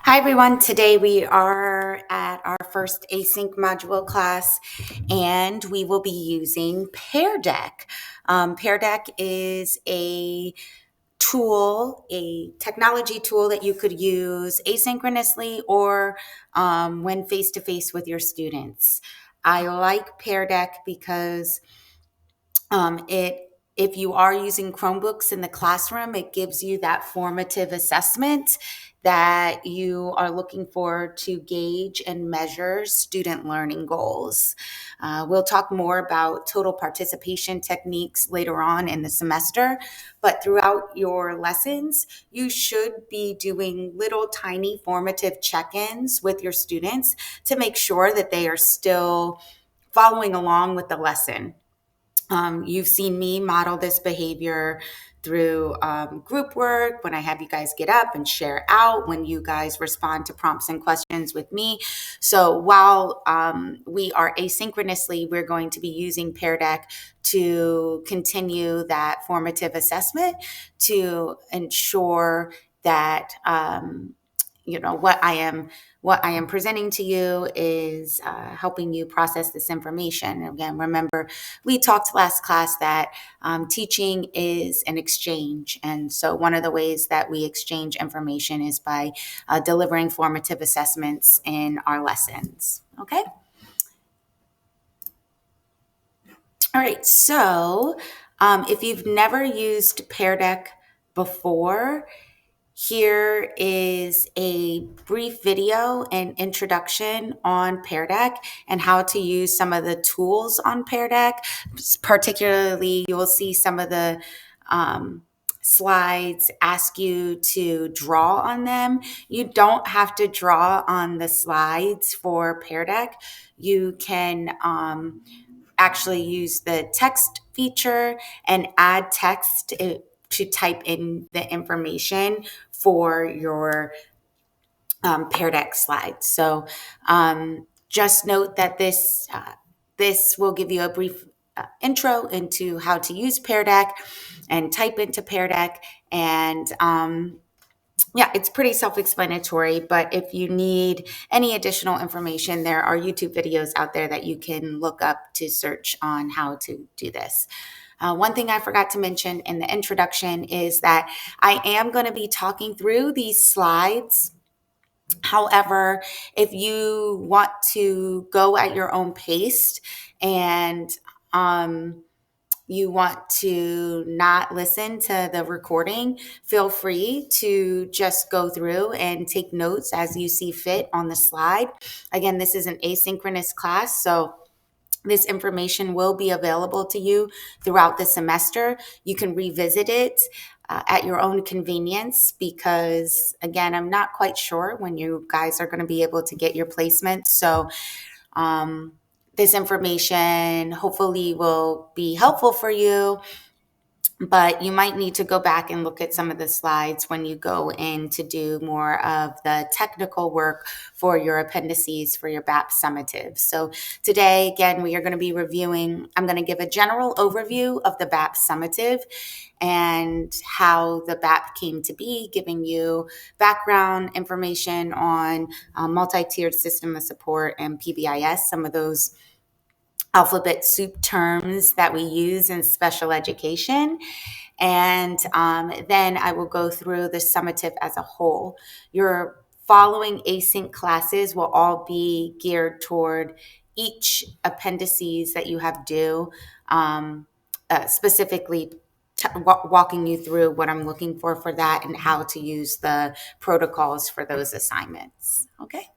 Hi everyone, today we are at our first ASYNC module class and we will be using Pear Deck. Pear Deck is a tool, a technology tool that you could use asynchronously or when face-to-face with your students. I like Pear Deck because if you are using Chromebooks in the classroom, it gives you that formative assessment that you are looking for to gauge and measure student learning goals. We'll talk more about total participation techniques later on in the semester, but throughout your lessons, you should be doing little tiny formative check-ins with your students to make sure that they are still following along with the lesson. You've seen me model this behavior through group work, when I have you guys get up and share out, when you guys respond to prompts and questions with me. So while we are asynchronously, we're going to be using Pear Deck to continue that formative assessment to ensure that what I am presenting to you is helping you process this information. Again, remember, we talked last class that teaching is an exchange. And so one of the ways that we exchange information is by delivering formative assessments in our lessons. Okay? All right, so if you've never used Pear Deck before, here is a brief video and introduction on Pear Deck and how to use some of the tools on Pear Deck. Particularly, you will see some of the slides ask you to draw on them. You don't have to draw on the slides for Pear Deck. You can actually use the text feature and add text to type in the information for your Pear Deck slides. So just note that this will give you a brief intro into how to use Pear Deck and type into Pear Deck. And yeah, it's pretty self-explanatory, but if you need any additional information, there are YouTube videos out there that you can look up to search on how to do this. One thing I forgot to mention in the introduction is that I am going to be talking through these slides. However, if you want to go at your own pace and you want to not listen to the recording, feel free to just go through and take notes as you see fit on the slide. Again, this is an asynchronous class, so this information will be available to you throughout the semester. You can revisit it at your own convenience because, again, I'm not quite sure when you guys are going to be able to get your placement. So this information hopefully will be helpful for you, but you might need to go back and look at some of the slides when you go in to do more of the technical work for your appendices for your BAP summative. So today, again, we are going to be reviewing, I'm going to give a general overview of the BAP summative and how the BAP came to be, giving you background information on multi-tiered system of support and PBIS, some of those alphabet soup terms that we use in special education. And then I will go through the summative as a whole. Your following async classes will all be geared toward each appendices that you have due, specifically walking you through what I'm looking for that and how to use the protocols for those assignments. Okay.